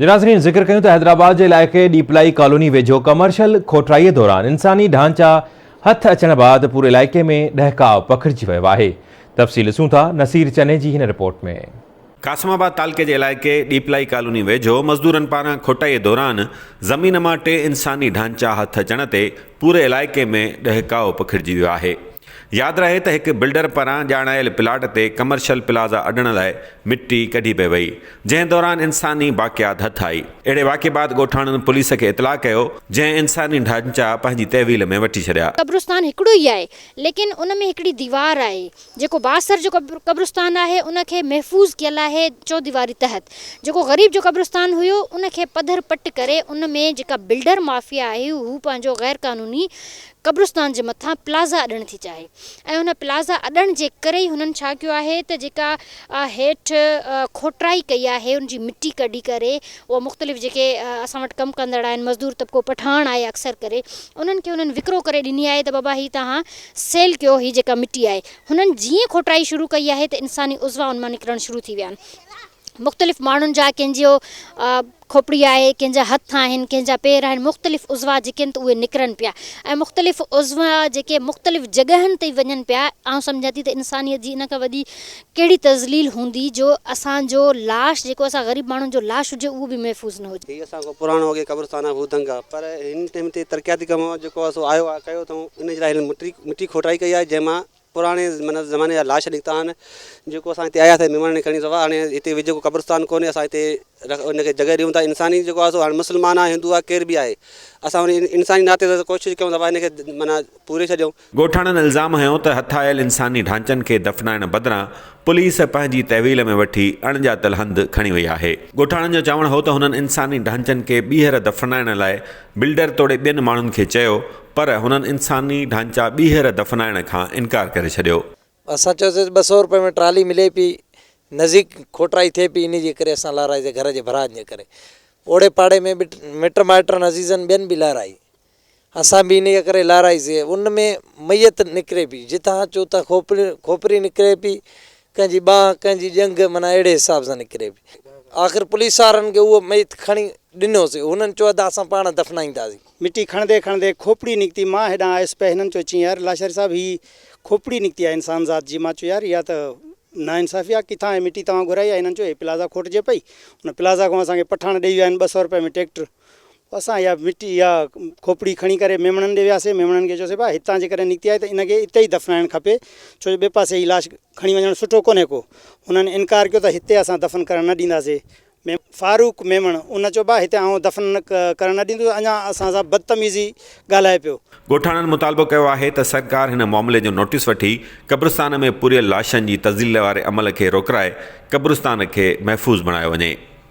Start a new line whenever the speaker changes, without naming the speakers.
नाज़रीन ज़िक्र कयूं त हैदराबाद जे इलाइक़े डीपलाई कॉलोनी वेझो कमर्शियल खोटराईअ दौरान इंसानी ढांचा हथ अचण बाद पूरे इलाइक़े में डहकाव पखिड़िजी वियो आहे। तफ़सील ॾिसूं था नसीर चने जी हिन रिपोर्ट में।
कासमाबाद तालके जे इलाइक़े डीपलाई कॉलोनी वेझो मज़दूरनि पारां खोटाईअ दौरान ज़मीन मां 3 इंसानी ढांचा हथ अचण ते पूरे इलाइक़े में डहकाव पखिड़िजी वियो आहे। यादि रहे त हिकु बिल्डर पारां ॼाणायल प्लाट ते कमर्शियल प्लाज़ा अॾण लाइ मिट्टी कढी पई वई, जंहिं दौरान इंसानी वाक़ियात हथ आई। अहिड़े वाक़े बाद ॻोठाणनि पुलिस खे इतला कयो, जंहिं इंसानी ढांचा पंहिंजी तहवील में वठी छॾिया।
कब्रिस्तान हिकिड़ो ई आहे, लेकिन उन में हिकिड़ी दीवार आहे जेको बासर जो कब्रिस्तान आहे, उनखे महफ़ूज़ कयल आहे चौदीवारी तहत। जेको ग़रीब जो कब्रिस्तान हुयो उनखे पधर पट करे उन में जेका बिल्डर माफ़िया आहे हू पंहिंजो गैर कानूनी कब्रिस्तान जे मथां प्लाज़ा अॾण थी चाहे, ऐं उन प्लाज़ा अॾण जे करे ई हुननि छा कयो आहे त जेका हेठि खोटराई कई आहे उनजी मिट्टी कढी करे उहा मुख़्तलिफ़ जेके असां वटि कमु कंदड़ आहिनि मज़दूर तबिको पठान आहे अक्सर करे, उन्हनि खे उन्हनि विकिरो करे ॾिनी आहे त बाबा ही तव्हां सेल कयो, ही जेका मिट्टी आहे। हुननि जीअं खोटराई शुरू कई आहे त इंसानी उज़वा उन मां निकिरणु शुरू थी विया आहिनि। मुख़्तलिफ़ माण्हुनि जा कंहिंजो खोपड़ी आहे, कंहिंजा हथ आहिनि, कंहिंजा पेर आहिनि, मुख़्तलिफ़ उज़वा जेके आहिनि त उहे निकिरनि पिया, ऐं मुख़्तलिफ़ उज़वा जेके मुख़्तलिफ़ जॻहनि ते वञनि पिया। आउं सम्झां थी त इंसानियत जी इन खां वॾी कहिड़ी तज़लील हूंदी जो असांजो लाश जेको असां ग़रीब माण्हुनि जो लाश हुजे उहो बि महफ़ूज़ न हुजे।
असांजो पुराणो अॻे कब्रिस्तान आहे भूतंगा, पर हिन टाइम ते तरक़ियाती कम जेको आहे सो आयो आहे कयो अथऊं। इन जे लाइ मिट्टी खोटाई कई आहे, जंहिंमां पुराणे माना ज़माने जा लाश निकिता आहिनि। जेको असां हिते आया थिए महिमान खणी सवा, हाणे हिते वेझो कब्रिस्तान कोन्हे, असां हिते उनखे जॻह ॾियूं था। इंसानी जेको आहे सो हाणे मुस्लमान आहे, हिंदू आहे, केर बि आहे, असां वरी इंसानी नाते ते कोशिशि कयूं था हिनखे माना पूरे छॾियूं।
ॻोठाणनि इल्ज़ाम हयो त हथ आयल इंसानी ढांचनि खे दफ़नाइण बदिरां पुलिस पंहिंजी तहवील में वठी अणॼातल हंधि खणी वई आहे। ॻोठाणनि जो चवणु हो त हुननि इंसानी ढांचनि खे ॿीहर दफ़नाइण लाइ बिल्डर तोड़े ॿियनि माण्हुनि खे चयो, पर हुननि इंसानी ढांचा ॿीहर दफ़नाइण खां इनकार करे छॾियो।
असां चयोसीं 200 रुपए में ट्राली मिले पई, नज़दीक खोटराई थिए पई, इन जे करे असां लाराईसीं घर जे भराज जे करे। ओड़े पाड़े में मिट माइटनि अज़ीज़नि ॿियनि बि लाराई, असां बि इन जे करे लाराईसीं। उन में मैयत निकिरे पई, जितां चो त खोपरी निकिरे पई, कंहिंजी बांह, कंहिंजी ॼंग, माना अहिड़े हिसाब सां निकिरे पई। आख़िर पुलिस वारनि खे उहो मैयत खणी ॾिनोसीं, हुननि चयो त असां पाण दफ़नाईंदासीं।
मिट्टी खणंदे खणंदे खोपड़ी निकिती, मां हेॾां आयुसि पिया, हिननि चयो चई यार लाशर साहिबु ही खोपड़ी निकिती आहे इंसान ज़ात जी। मां चयो यार इहा त नाइंसाफ़ी आहे, किथां मिट्टी तव्हां घुराई आहे? हिननि चयो हे प्लाज़ा खोटिजे पई, हुन प्लाज़ा खां असांखे पठाण ॾेई विया आहिनि 200 रुपए में ट्रैक्टर। असां इहा मिट्टी इहा खोपड़ी खणी करे मेमणनि ॾे वियासीं। मेमणनि खे चयोसीं भाउ हितां जे करे निकिती आहे त इनखे हिते ई दफ़नाइणु खपे, छो जो ॿिए पासे ही लाश खणी वञणु सुठो कोन्हे को। हुननि इनकार कयो त हिते असां दफ़न करणु न ॾींदासीं। फारूक मेमण उन चयो भाउ हिते आउं दफ़न करणु न ॾींदुसि, अञा असां सां बदतमीज़ी ॻाल्हाए पियो।
ॻोठाणनि मुतालबो कयो आहे त सरकार हिन मामले जो नोटिस वठी कब्रिस्तान में पुरियल लाशनि जी तज़लील वारे अमल खे रोकराए कब्रिस्तान खे महफ़ूज़ बणायो वञे।